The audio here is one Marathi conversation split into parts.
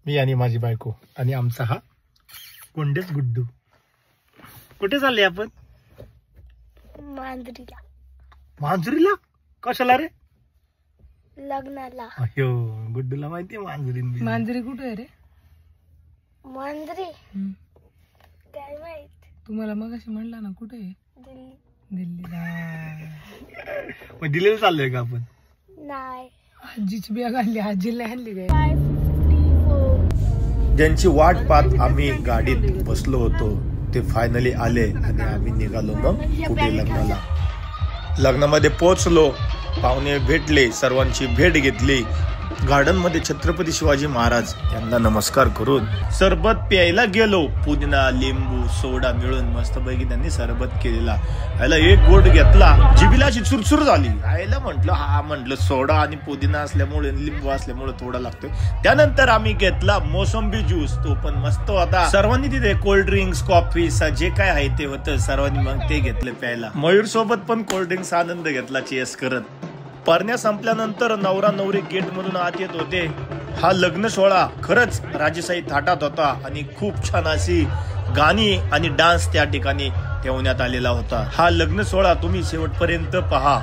मी आणि माझी बायको आणि आमचा हा कोंडेच गुड्डू. कुठे चालले आपण? मांजरीला. मांजरीला? कशाला रे? लग्नाला. अयो गुड्डूला माहितीये मांजरी. मांजरी कुठे आहे रे? मांजरी काय माहित. तुम्हाला मग अशी म्हणला ना कुठे आहे? दिल्लीला. मग दिल्लीला चाललोय का आपण? नाही. आजीची बॅग आणली, आजीला आणली काय? 554. ज्यांची वाट पाहत आम्ही गाडीत बसलो होतो ते फायनली आले आणि आम्ही निघालो मग पुढे लग्नाला. लग्नामध्ये पोहोचलो, पाहुणे भेटले, सर्वांची भेट घेतली. गार्डन मध्ये छत्रपती शिवाजी महाराज यांना नमस्कार करून सरबत प्यायला गेलो. पुदिना, लिंबू, सोडा मिळून मस्त पैकी त्यांनी सरबत केलेला. आयला एक गोट घेतला, जिभेला अशी चुरचुर झाली. आयला म्हटलं सोडा आणि पुदिना असल्यामुळे लिंबू असल्यामुळे थोडा लागतोय. त्यानंतर आम्ही घेतला मोसंबी ज्यूस, तो पण मस्त होता. सर्वांनी तिथे कोल्ड ड्रिंक्स, कॉफी जे काय आहे ते होतं, सर्वांनी मग ते घेतलं प्यायला. मयूर सोबत पण कोल्ड ड्रिंक्स आनंद घेतला चेस करत. परण्या संपल्यानंतर नवरा नवरी गेट मधून आत येत होते. हा लग्न सोहळा खरंच राजेशाही थाटात होता आणि खूप छान अशी गाणी आणि डान्स त्या ठिकाणी ठेवण्यात आलेला होता. हा लग्न सोहळा तुम्ही शेवटपर्यंत पहा.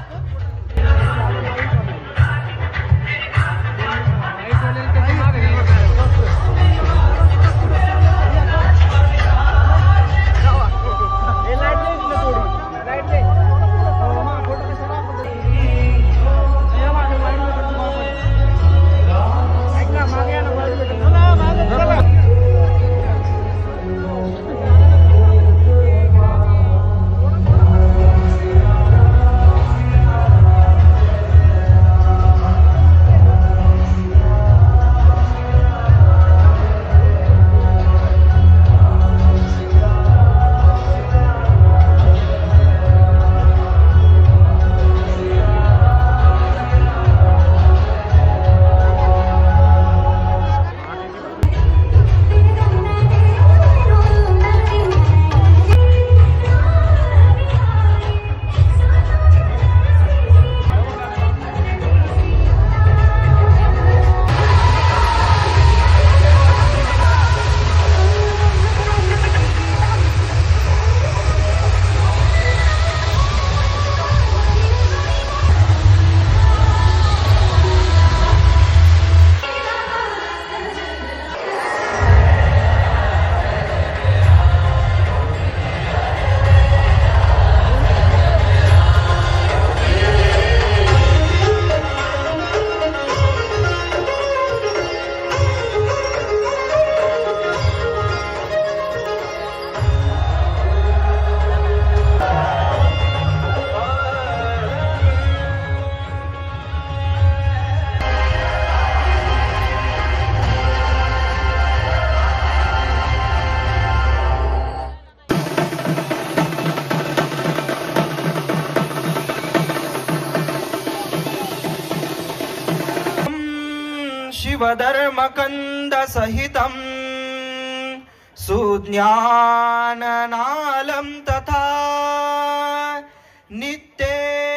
शिवधर्मकन्द सहितं सुज्ञाननालं तथा नित्येश्वर्य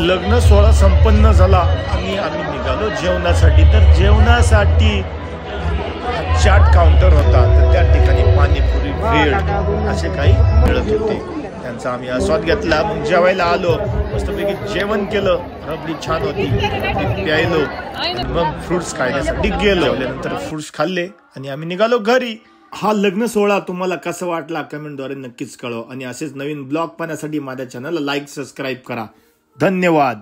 लग्न सोहळा संपन्न झाला आणि आम्ही निघालो जेवणासाठी. तर जेवणासाठी चाट काउंटर होता, तर त्या ठिकाणी पाणीपुरी, भेळ असे काही मिळत होते. त्यांचा आम्ही आस्वाद घेतला. मग जेवायला आलो, मस्तपैकी जेवण केलं, रबडी छान होती, प्यायलो, मग फ्रुट्स खाण्यासाठी गेलो. नंतर फ्रुट्स खाल्ले आणि आम्ही निघालो घरी. हा लग्न सोहळा तुम्हाला कसा वाटला कमेंटद्वारे नक्कीच कळवा आणि असेच नवीन ब्लॉग पाहण्यासाठी माझ्या चॅनलला लाईक, सबस्क्राईब करा. धन्यवाद.